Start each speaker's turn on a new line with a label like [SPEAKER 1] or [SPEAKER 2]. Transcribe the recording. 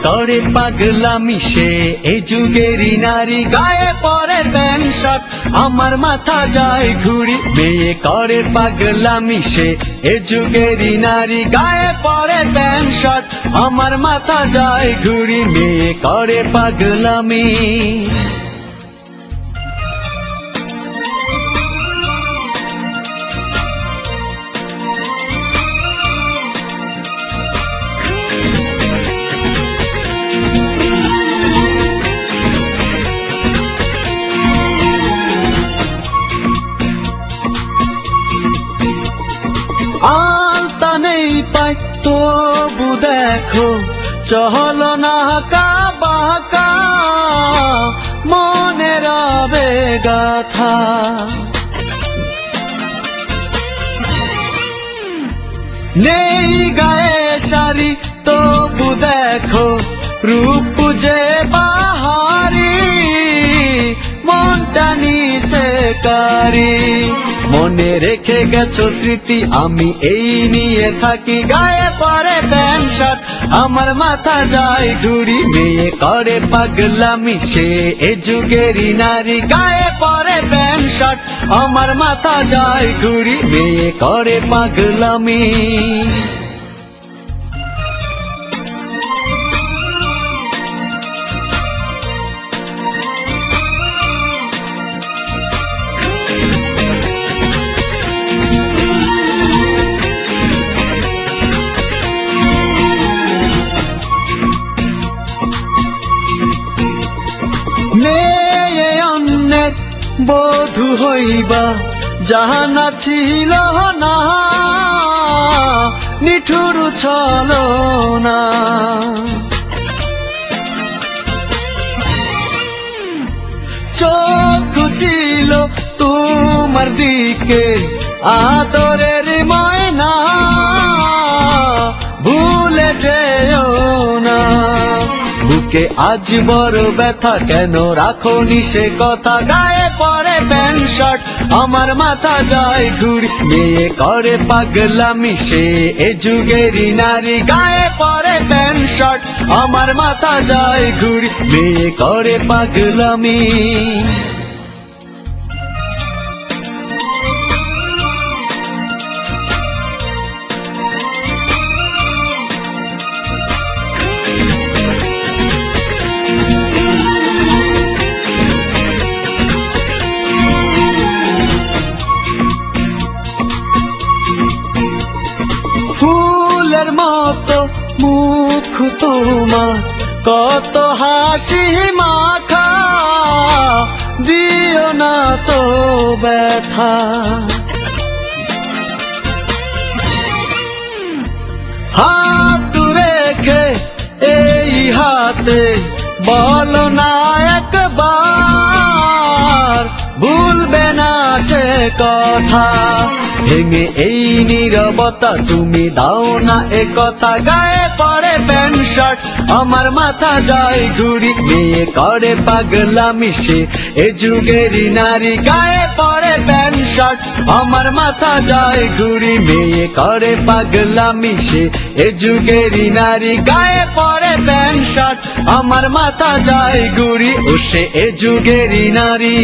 [SPEAKER 1] করে পাগলামি সে এ যুগেরই নারী, গায়ে পরে প্যান্ট শার্ট আমার মাথা যায় ঘুরি। মেয়ে করে পাগলামি সে এ যুগেরই নারী, গায়ে পরে প্যান্ট শার্ট আমার মাথা যায় ঘুরি। মেয়ে করে পাগলামি। আলতা নেই পাই তবু দেখো চহল না কাবাকা, মনের আবেগাথা। নেই গায়ে শাড়ি তবু দেখো রূপ যে বাহারি, মনটা নিছে কারি। মনে রেখে গেছো স্মৃতি আমি এই নিয়ে থাকি, গায়ে পরে প্যান্ট শার্ট আমার মাথা যায় ঘুরি। মেয়ে করে পাগলামি সে এ যুগেরই নারী, গায়ে পরে প্যান্ট শার্ট আমার মাথা যায় ঘুরি। মেয়ে করে পাগলামি। মেয়ে অন্যের বধূ হইবা জানা ছিল না, নিঠুর ছলো না। চোখ ছিল তোমার দিকে আদরের ময়না, ভুলে যেও না। বুকে আজ বড় ব্যথা কেন রাখোনি সে কথা, গায়ে পরে প্যান্ট শার্ট আমার মাথা যায় ঘুরি। মেয়ে করে পাগলামি সে এ যুগেরই নারী, গায়ে পরে প্যান্ট শার্ট আমার মাথা যায় ঘুরি। মেয়ে করে পাগলামি। ফুলের মতো মুখ তোমার, কত হাসি মাখা, দিও না তো ব্যথা। হাত রেখে এই হাতে বলো না একবার, ভুলবে না সে কথা। ভেঙে এই নীরবতা তুমি দাও না এ কথা, গায়ে পরে প্যান্ট শার্ট আমার মাথা যায় ঘুরি। মেয়ে করে পাগলামি সে এ যুগেরই নারী, গায়ে পরে প্যান্ট শার্ট আমার মাথা যায় ঘুরি। মেয়ে করে পাগলামি সে এ যুগেরই নারী, গায়ে পরে প্যান্ট শার্ট আমার মাথা যায় ঘুরি। ও সে এ যুগেরই নারী।